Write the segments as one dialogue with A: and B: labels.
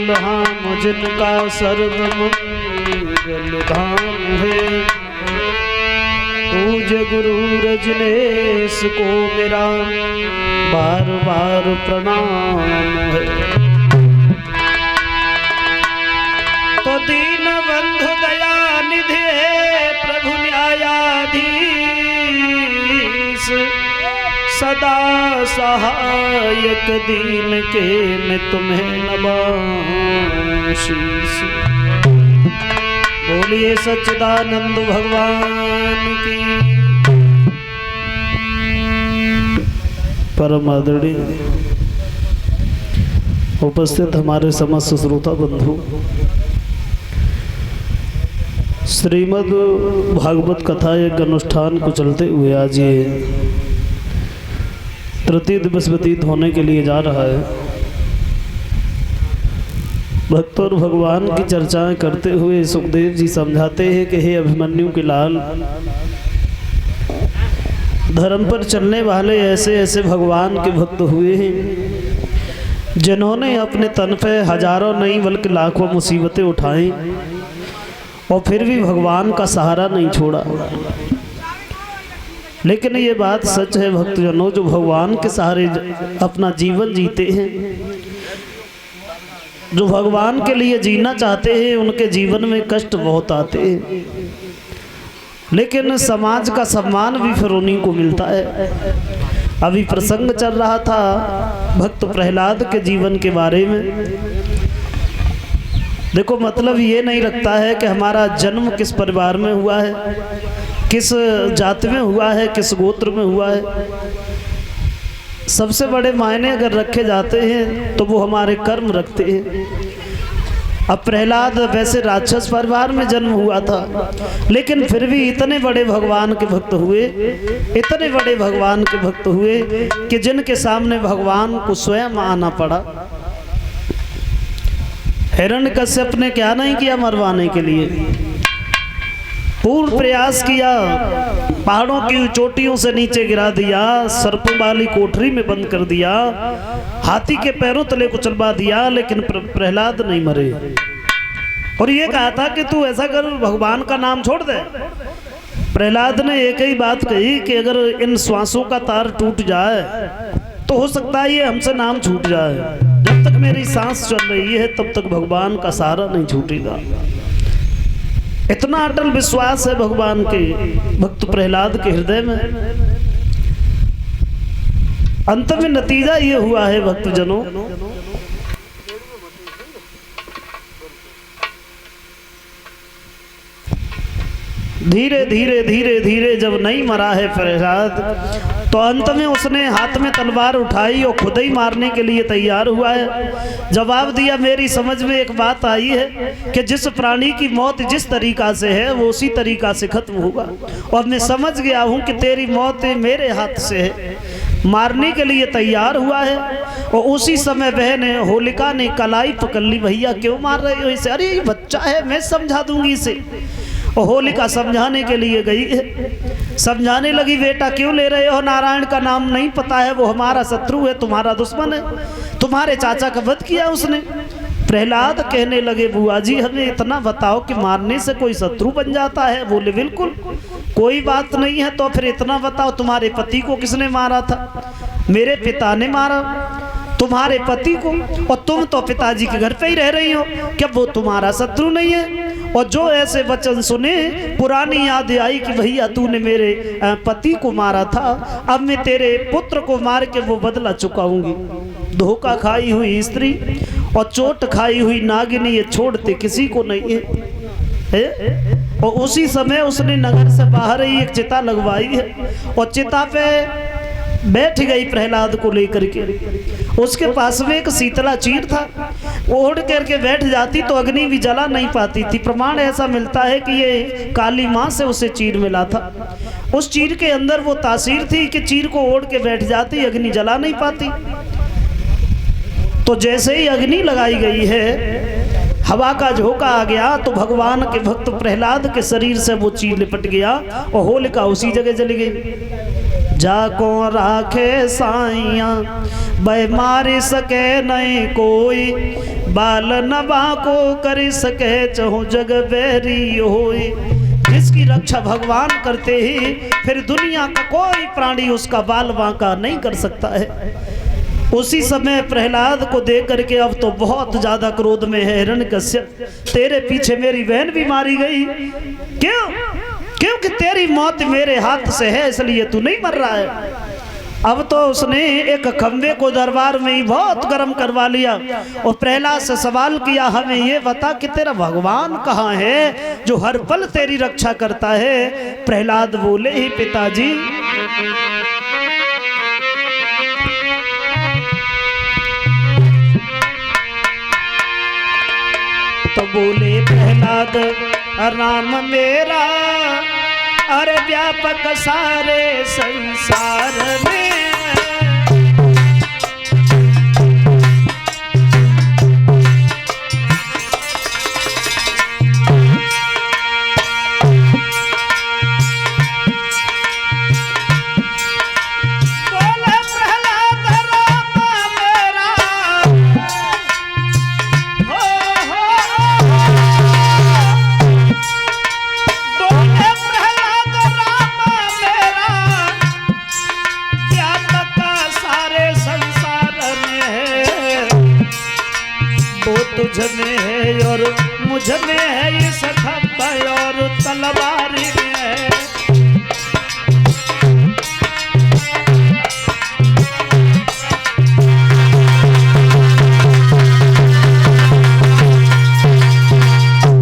A: कमल धाम जिनका सर्वमंगल धाम है। पूज्य गुरु रजनेश को मेरा बार बार प्रणाम है। तो दीन बंधु दया निधि प्रभु न्यायाधीश, सदा सहायक दीन के मैं तुम्हें नवाशीष। बोलिए सच्चिदानंद भगवान की। परम आदरणीय उपस्थित हमारे समस्त श्रोता बंधु, श्रीमद् भागवत कथा एक अनुष्ठान को चलते हुए आज ये तृतीय दिवस व्यतीत होने के लिए जा रहा है। भक्त और भगवान की चर्चाएं करते हुए सुखदेव जी समझाते हैं कि हे अभिमन्यु के लाल, धर्म पर चलने वाले ऐसे ऐसे भगवान के भक्त हुए हैं जिन्होंने अपने तन पे हजारों नहीं बल्कि लाखों मुसीबतें उठाई और फिर भी भगवान का सहारा नहीं छोड़ा। लेकिन ये बात सच है भक्तजनों, जो भगवान के सहारे अपना जीवन जीते हैं, जो भगवान के लिए जीना चाहते हैं, उनके जीवन में कष्ट बहुत आते हैं, लेकिन समाज का सम्मान भी फिर उन्हीं को मिलता है। अभी प्रसंग चल रहा था भक्त प्रहलाद के जीवन के बारे में। देखो, मतलब ये नहीं रखता है कि हमारा जन्म किस परिवार में हुआ है, किस जाति में हुआ है, किस गोत्र में हुआ है। सबसे बड़े मायने अगर रखे जाते हैं तो वो हमारे कर्म रखते हैं। अब प्रहलाद वैसे राक्षस परिवार में जन्म हुआ था, लेकिन फिर भी इतने बड़े भगवान के भक्त हुए, इतने बड़े भगवान के भक्त हुए कि जिनके सामने भगवान को स्वयं आना पड़ा। हिरण्यकश्यप ने क्या नहीं किया मरवाने के लिए, पूर्ण प्रयास किया, पहाड़ों की चोटियों से नीचे गिरा दिया, सर्पों वाली कोठरी में बंद कर दिया, हाथी के पैरों तले कुचलवा दिया, लेकिन प्रहलाद नहीं मरे। और ये कहा था कि तू ऐसा कर, भगवान का नाम छोड़ दे। प्रहलाद ने एक ही बात कही कि अगर इन श्वासों का तार टूट जाए तो हो सकता है ये हमसे नाम छूट जाए। जब तक मेरी सांस चल रही है तब तक भगवान का सहारा नहीं छूटेगा। इतना अटल विश्वास है भगवान के भक्त प्रहलाद के हृदय में। अंत में नतीजा ये हुआ है भक्तजनों, धीरे धीरे धीरे धीरे जब नहीं मरा है प्रहलाद, तो अंत में उसने हाथ में तलवार उठाई और खुद ही मारने के लिए तैयार हुआ है। जवाब दिया, मेरी समझ में एक बात आई है कि जिस प्राणी की मौत जिस तरीका से है वो उसी तरीका से खत्म होगा, और मैं समझ गया हूँ कि तेरी मौत मेरे हाथ से है। मारने के लिए तैयार हुआ है और उसी समय बहन होलिका ने कलाई पकड़ ली, भैया क्यों मार रहे हो इसे? अरे ये बच्चा है, मैं समझा दूंगी इसे। और होलिका समझाने के लिए गई है, समझाने लगी, बेटा क्यों ले रहे हो? नारायण का नाम नहीं पता है? वो हमारा शत्रु है, तुम्हारा दुश्मन है, तुम्हारे चाचा का वध किया उसने। प्रहलाद कहने लगे, बुआ जी हमें इतना बताओ कि मारने से कोई शत्रु बन जाता है? बोले बिल्कुल, कोई बात नहीं है। तो फिर इतना बताओ, तुम्हारे पति को किसने मारा था? मेरे पिता ने मारा तुम्हारे पति को, और तुम तो पिताजी के घर पे ही रह रही हो, क्या वो तुम्हारा शत्रु नहीं है? और जो ऐसे वचन सुने, पुरानी याद आई कि भैया तूने मेरे पति को मारा था, अब मैं तेरे पुत्र को मार के वो बदला चुकाऊंगी। धोखा खाई हुई स्त्री और चोट खाई हुई नागिनी ये छोड़ते किसी को नहीं है। और उसी समय उसने नगर से बाहर ही एक चिता लगवाई है और चिता पे बैठ गई प्रहलाद को लेकर के। उसके पास में एक शीतला चीर था, ओढ़ करके बैठ जाती तो अग्नि भी जला नहीं पाती थी। प्रमाण ऐसा मिलता है कि ये काली माँ से उसे चीर मिला था। उस चीर के अंदर वो तासीर थी कि चीर को ओढ़ के बैठ जाती, अग्नि जला नहीं पाती। तो जैसे ही अग्नि लगाई गई है, हवा का झोंका आ गया, तो भगवान के भक्त प्रहलाद के शरीर से वो चीर लिपट गया और होलिका उसी जगह चली गई। जाको राखे साइया बै मार सके नहीं कोई, बाल नबा को कर सके चहु जग बैरी होए। जिसकी रक्षा भगवान करते ही फिर दुनिया का कोई प्राणी उसका बाल बांका नहीं कर सकता है। उसी समय प्रहलाद को देख करके अब तो बहुत ज्यादा क्रोध में है हिरण्यकश्यप, तेरे पीछे मेरी बहन भी मारी गई, क्यों? क्योंकि तेरी मौत मेरे हाथ से है, इसलिए तू नहीं मर रहा है। अब तो उसने एक खंबे को दरबार में ही बहुत गर्म करवा लिया और प्रहलाद से सवाल किया, हमें ये बता कि तेरा भगवान कहाँ है जो हर पल तेरी रक्षा करता है? प्रहलाद बोले, ही पिताजी तो बोले प्रहलाद, राम मेरा अरे व्यापक सारे संसार में, तुझ में है और मुझ में है इस खंबा और तलवार में है।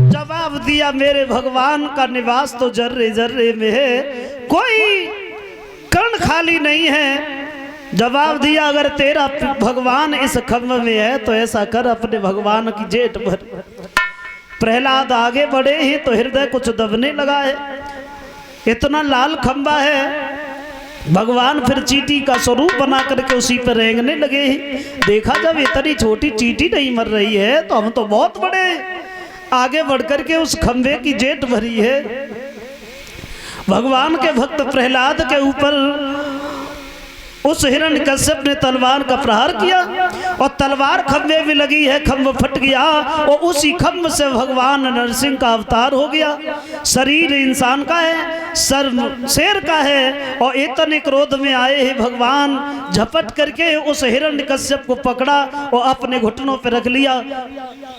A: जवाब दिया, मेरे भगवान का निवास तो जर्रे जर्रे में है, कोई कण खाली नहीं है। जवाब दिया, अगर तेरा भगवान इस खंभ में है तो ऐसा कर अपने भगवान की जेठ भर। प्रहलाद आगे बढ़े ही तो हृदय कुछ दबने लगा है, इतना लाल खंबा है। भगवान फिर चींटी का स्वरूप बना करके उसी पर रेंगने लगे ही। देखा जब इतनी छोटी चींटी नहीं मर रही है तो हम तो बहुत बड़े। आगे बढ़ करके उस खंभे की जेठ भरी है। भगवान के भक्त प्रहलाद के ऊपर उस हिरण्यकश्यप ने तलवार का प्रहार किया और तलवार खंभे में लगी है, खंभ फट गया और उसी खंभ से भगवान नरसिंह का अवतार हो गया। शरीर इंसान का है, सर शेर का है और इतने क्रोध में आए ही भगवान झपट करके उस हिरण्यकश्यप को पकड़ा और अपने घुटनों पर रख लिया।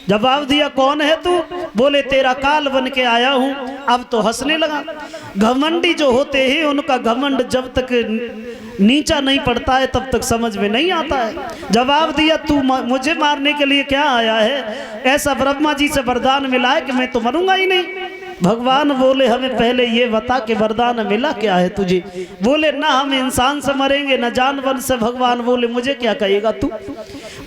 A: जवाब दिया, कौन है तू? बोले, तेरा काल बन के आया हूं। अब तो हंसने लगा। घमंडी जो होते हैं उनका घमंड जब तक नीचा नहीं पड़ता है तब तक समझ में नहीं आता है। जवाब दिया, तू मुझे मारने के लिए क्या आया है? ऐसा ब्रह्मा जी से वरदान मिला है कि मैं तो मरूंगा ही नहीं। भगवान बोले, हमें पहले ये बता कि वरदान मिला क्या है तुझे? बोले, ना हम इंसान से मरेंगे ना जानवर से। भगवान बोले, मुझे क्या कहेगा तू?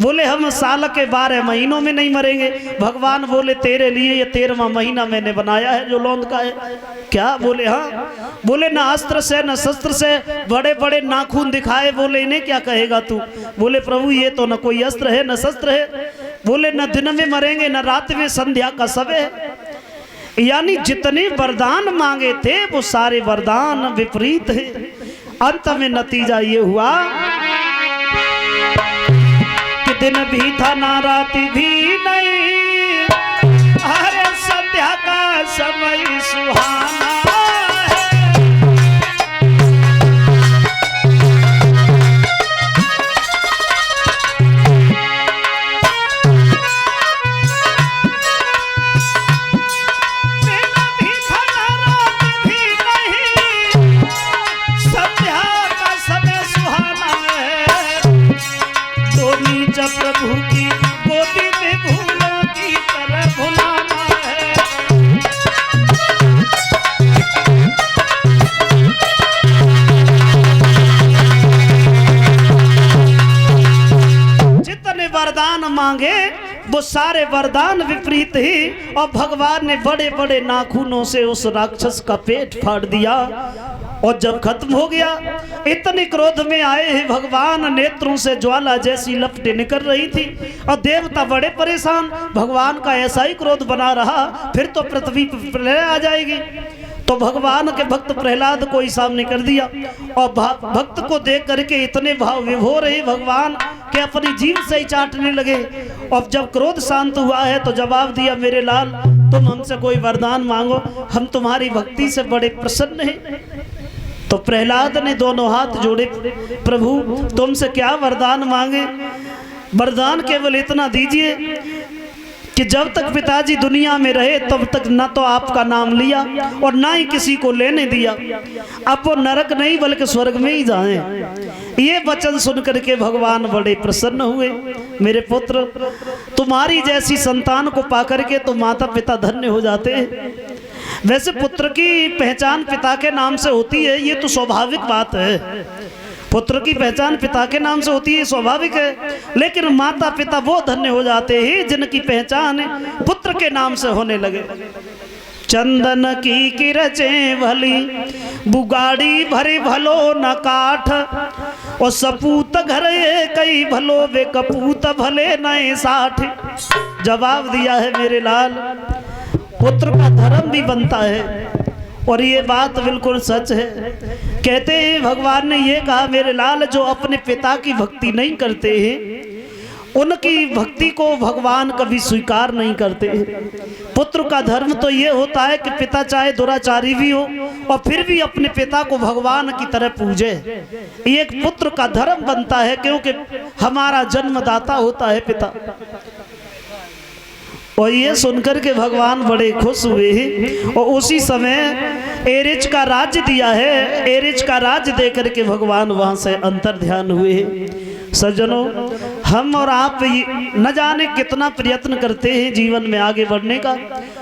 A: बोले, हम साल के 12 महीनों में नहीं मरेंगे। भगवान बोले, तेरे लिए ये 13वां महीना मैंने बनाया है जो लौंद का है। क्या? बोले, हाँ। बोले, ना अस्त्र से न शस्त्र से, बड़े बड़े नाखून दिखाए। बोले, इन्हें क्या कहेगा तू? बोले, प्रभु ये तो न कोई अस्त्र है न शस्त्र है। बोले, न दिन में मरेंगे न रात में, संध्या का समय है। यानी जितने वरदान मांगे थे वो सारे वरदान विपरीत है। अंत में नतीजा ये हुआ कि दिन भी था ना रात भी नहीं, अरे संध्या का समय सुहाना प्रभु की गोदी में भूलों की तरह भुलाना है। जितने वरदान मांगे वो सारे वरदान विपरीत ही। और भगवान ने बड़े बड़े नाखूनों से उस राक्षस का पेट फाड़ दिया। और जब खत्म हो गया, इतने क्रोध में आए हैं भगवान, नेत्रों से ज्वाला जैसी लपटें निकल रही थी और देवता बड़े परेशान। भगवान का ऐसा ही क्रोध बना रहा फिर तो पृथ्वी पर प्रलय आ जाएगी। तो भगवान के भक्त प्रहलाद को ही सामने कर दिया और भक्त को देख करके इतने भाव विभोर है भगवान कि अपनी जीभ से ही चाटने लगे। और जब क्रोध शांत हुआ है तो जवाब दिया, मेरे लाल तुम हमसे कोई वरदान मांगो, हम तुम्हारी भक्ति से बड़े प्रसन्न हैं। तो प्रहलाद ने दोनों हाथ जोड़े, प्रभु तुमसे क्या वरदान मांगे? वरदान केवल इतना दीजिए कि जब तक पिताजी दुनिया में रहे तब तक न तो आपका नाम लिया और ना ही किसी को लेने दिया। अब वो नरक नहीं बल्कि स्वर्ग में ही जाएं। ये वचन सुनकर के भगवान बड़े प्रसन्न हुए। मेरे पुत्र, तुम्हारी जैसी संतान को पाकर के तो माता पिता धन्य हो जाते हैं। वैसे पुत्र की पहचान पिता के नाम से होती है, ये तो स्वाभाविक बात है। पुत्र की पहचान पिता के नाम से होती है, स्वाभाविक है। लेकिन माता पिता वो धन्य हो जाते हैं जिनकी पहचान पुत्र के नाम से होने लगे। चंदन की किरचें भली बुगाड़ी भरे भलो न काठ, और सपूत घर कई भलो वे कपूत भले नए साठ। जवाब दिया है मेरे लाल, पुत्र का धर्म भी बनता है और ये बात बिल्कुल सच है। कहते हैं भगवान ने ये कहा, मेरे लाल जो अपने पिता की भक्ति नहीं करते हैं उनकी भक्ति को भगवान कभी स्वीकार नहीं करते हैं। पुत्र का धर्म तो ये होता है कि पिता चाहे दुराचारी भी हो और फिर भी अपने पिता को भगवान की तरह पूजे। ये एक पुत्र का धर्म बनता है, क्योंकि हमारा जन्मदाता होता है पिता। और ये सुनकर के भगवान बड़े खुश हुए हैं। और उसी समय एरिच का राज्य दिया है। एरिच का राज्य देकर के भगवान वहां से अंतर ध्यान हुए हैं। सज्जनों, हम और आप न जाने कितना प्रयत्न करते हैं जीवन में आगे बढ़ने का,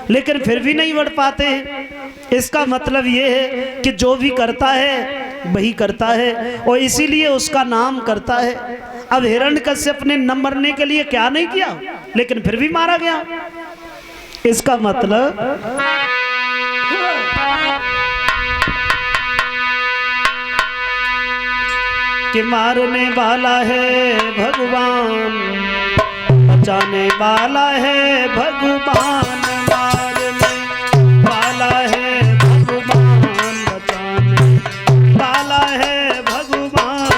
A: लेकिन फिर भी नहीं बढ़ पाते हैं। इसका मतलब ये है कि जो भी करता है वही करता है और इसीलिए उसका नाम करता है। अब हिरण्यकश्यप ने न मरने के लिए क्या नहीं किया, लेकिन फिर भी मारा गया। इसका मतलब कि मारने वाला है भगवान, बचाने वाला है भगवान। मारने वाला है भगवान, बचाने वाला है भगवान।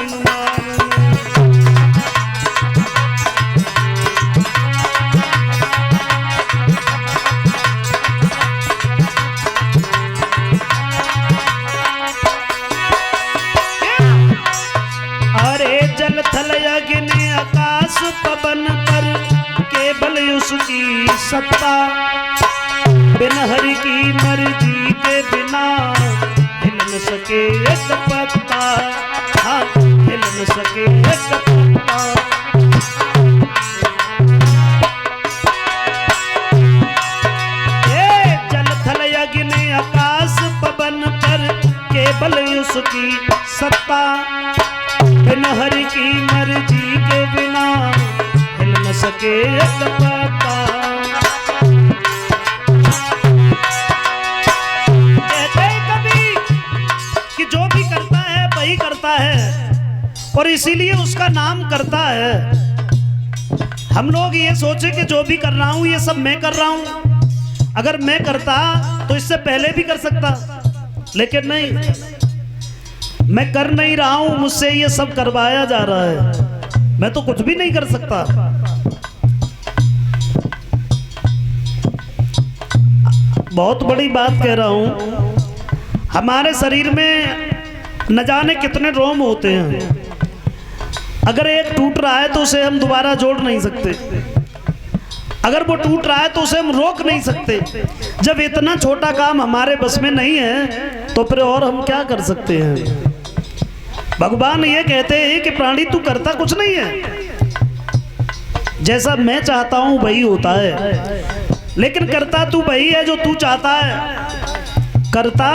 A: जल थल अग्नि आकाश पवन पर केवल उसकी सत्ता, बिन हरि की मर्जी के बिना हिल न सके एक पत्ता। हाँ, हिल न सके एक पत्ता। जल थल अग्नि आकाश पवन पर केवल उसकी सत्ता, बिन हरि की मर्जी के बिना हिल न सके एक पत्ता। कहते कभी कि जो भी करता है वही करता है और इसीलिए उसका नाम करता है। हम लोग ये सोचे कि जो भी कर रहा हूं ये सब मैं कर रहा हूं। अगर मैं करता तो इससे पहले भी कर सकता, लेकिन नहीं, मैं कर नहीं रहा हूं, मुझसे ये सब करवाया जा रहा है। मैं तो कुछ भी नहीं कर सकता। बहुत बड़ी बात कह रहा हूं। हमारे शरीर में न जाने कितने रोम होते हैं। अगर एक टूट रहा है तो उसे हम दोबारा जोड़ नहीं सकते। अगर वो टूट रहा है तो उसे हम रोक नहीं सकते। जब इतना छोटा काम हमारे बस में नहीं है तो फिर और हम क्या कर सकते हैं। भगवान ये कहते हैं कि प्राणी तू करता कुछ नहीं है, जैसा मैं चाहता हूं वही होता है, लेकिन करता तू वही है जो तू चाहता है। करता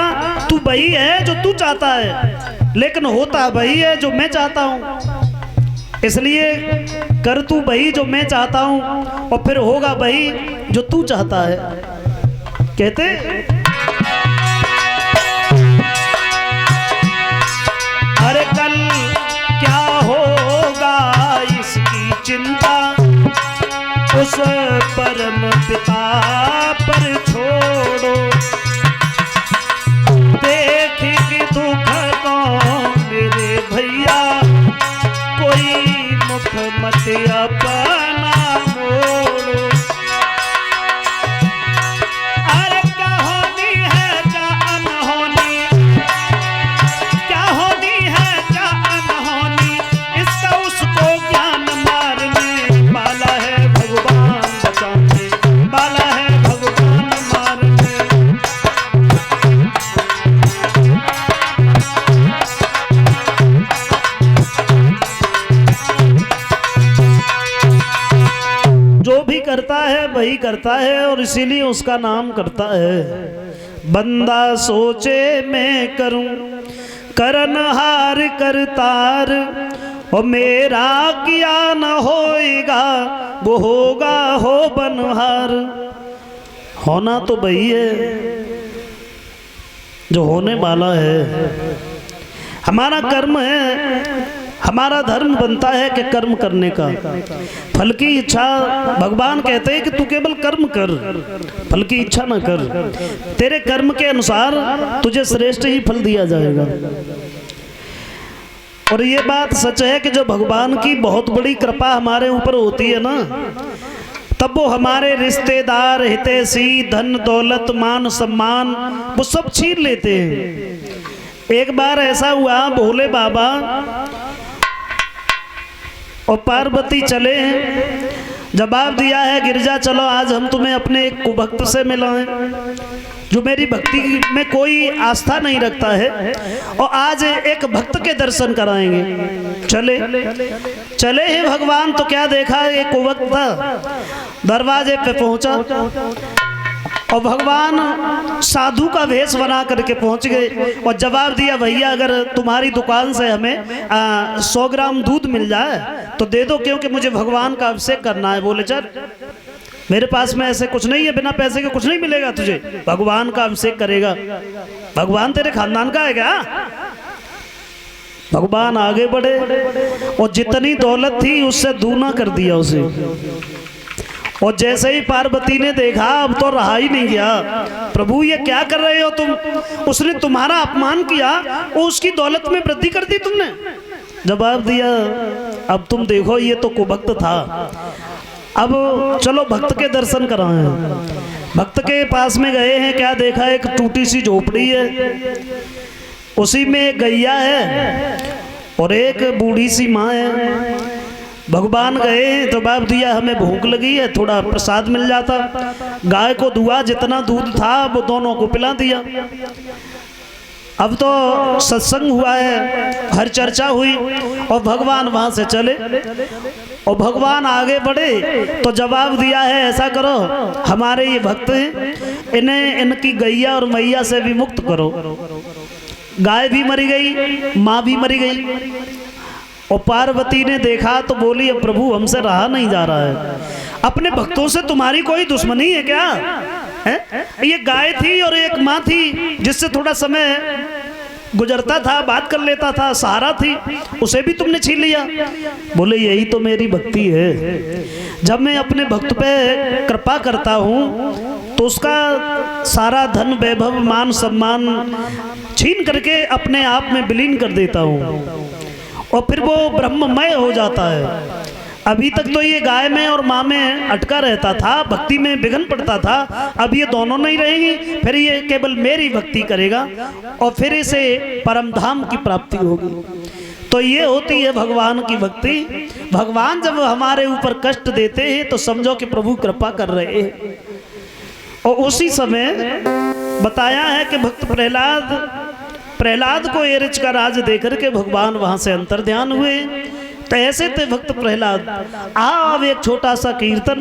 A: तू वही है जो तू चाहता है, लेकिन होता वही है जो मैं चाहता हूं। इसलिए कर तू वही जो मैं चाहता हूं और फिर होगा वही जो तू चाहता है। कहते अरे कल क्या होगा इसकी चिंता, उस परम पिता पर छोड़ो। देखेगी दुख को मेरे भैया कोई मुख मत अपना मोड़ो। अरे क्या होनी है क्या अनहोनी, क्या होनी है क्या अनहोनी, इसका उसको ज्ञान मारने वाला है भगवान बचाने वाला है भगवान मारने। जो भी करता है वही करता है और इसीलिए उसका नाम करता है। बंदा सोचे मैं करूं करनहार करतार, और मेरा किया न होएगा वो होगा हो बनहार। होना तो वही है जो होने वाला है। हमारा कर्म है, हमारा धर्म बनता है कि कर्म करने का। फल की इच्छा भगवान कहते हैं कि तू केवल कर्म कर, फल की इच्छा न कर। तेरे कर्म के अनुसार तुझे श्रेष्ठ ही फल दिया जाएगा। और ये बात सच है कि जो भगवान की बहुत बड़ी कृपा हमारे ऊपर होती है ना, तब वो हमारे रिश्तेदार, हितैषी, धन दौलत, मान सम्मान वो सब छीन लेते हैं। एक बार ऐसा हुआ, भोले बाबा और पार्वती चले हैं, जवाब दिया है गिरजा चलो आज हम तुम्हें अपने एक कुभक्त से मिलाएं जो मेरी भक्ति में कोई आस्था नहीं रखता है, और आज एक भक्त के दर्शन कराएंगे। चले हैं भगवान, तो क्या देखा, एक कुभक्त था दरवाजे पे पहुंचा और भगवान साधु का वेश बना करके पहुंच गए और जवाब दिया भैया अगर तुम्हारी दुकान से हमें 100 ग्राम दूध मिल जाए तो दे दो, क्योंकि मुझे भगवान का अभिषेक करना है। बोले चल मेरे पास में ऐसे कुछ नहीं है, बिना पैसे के कुछ नहीं मिलेगा तुझे, भगवान का अभिषेक करेगा। भगवान तेरे खानदान का है क्या? भगवान आगे बढ़े और जितनी दौलत थी उससे दूना कर दिया उसे। और जैसे ही पार्वती ने देखा अब तो रहा ही नहीं गया, प्रभु ये क्या कर रहे हो तुम, उसने तुम्हारा अपमान किया और उसकी दौलत में वृद्धि कर दी तुमने। जवाब दिया अब तुम देखो ये तो कुभक्त था, अब चलो भक्त के दर्शन कराएं। भक्त के पास में गए हैं, क्या देखा एक टूटी सी झोपड़ी है, उसी में एक गैया है और एक बूढ़ी सी माँ है। भगवान गए तो जवाब दिया हमें भूख लगी है, थोड़ा प्रसाद मिल जाता। गाय को दुआ, जितना दूध था वो दोनों को पिला दिया। अब तो सत्संग हुआ है, हर चर्चा हुई और भगवान वहां से चले और भगवान आगे बढ़े तो जवाब दिया है ऐसा करो हमारे ये भक्त हैं, इन्हें इनकी गैया और मैया से भी मुक्त करो। गाय भी मरी गई, माँ भी मरी गई। और पार्वती ने देखा तो बोली अब प्रभु हमसे रहा नहीं जा रहा है, अपने भक्तों से तुम्हारी कोई दुश्मनी है क्या? है? ये गाय थी और एक माँ थी जिससे थोड़ा समय गुजरता था, बात कर लेता था, सहारा थी, उसे भी तुमने छीन लिया। बोले यही तो मेरी भक्ति है, जब मैं अपने भक्त पे कृपा करता हूँ तो उसका सारा धन वैभव मान सम्मान छीन करके अपने आप में विलीन कर देता हूँ और फिर वो ब्रह्ममय हो जाता है। अभी तक तो ये गाय में और माँ में अटका रहता था, भक्ति में विघ्न पड़ता था, अब ये दोनों नहीं रहेंगी, फिर ये केवल मेरी भक्ति करेगा और फिर इसे परम धाम की प्राप्ति होगी। तो ये होती है भगवान की भक्ति। भगवान जब हमारे ऊपर कष्ट देते हैं तो समझो कि प्रभु कृपा कर रहे हैं। और उसी समय बताया है कि भक्त प्रहलाद को एरिच का राज देकर के भगवान वहां से अंतर ध्यान हुए। तो ऐसे थे भक्त प्रहलाद। अब एक छोटा सा कीर्तन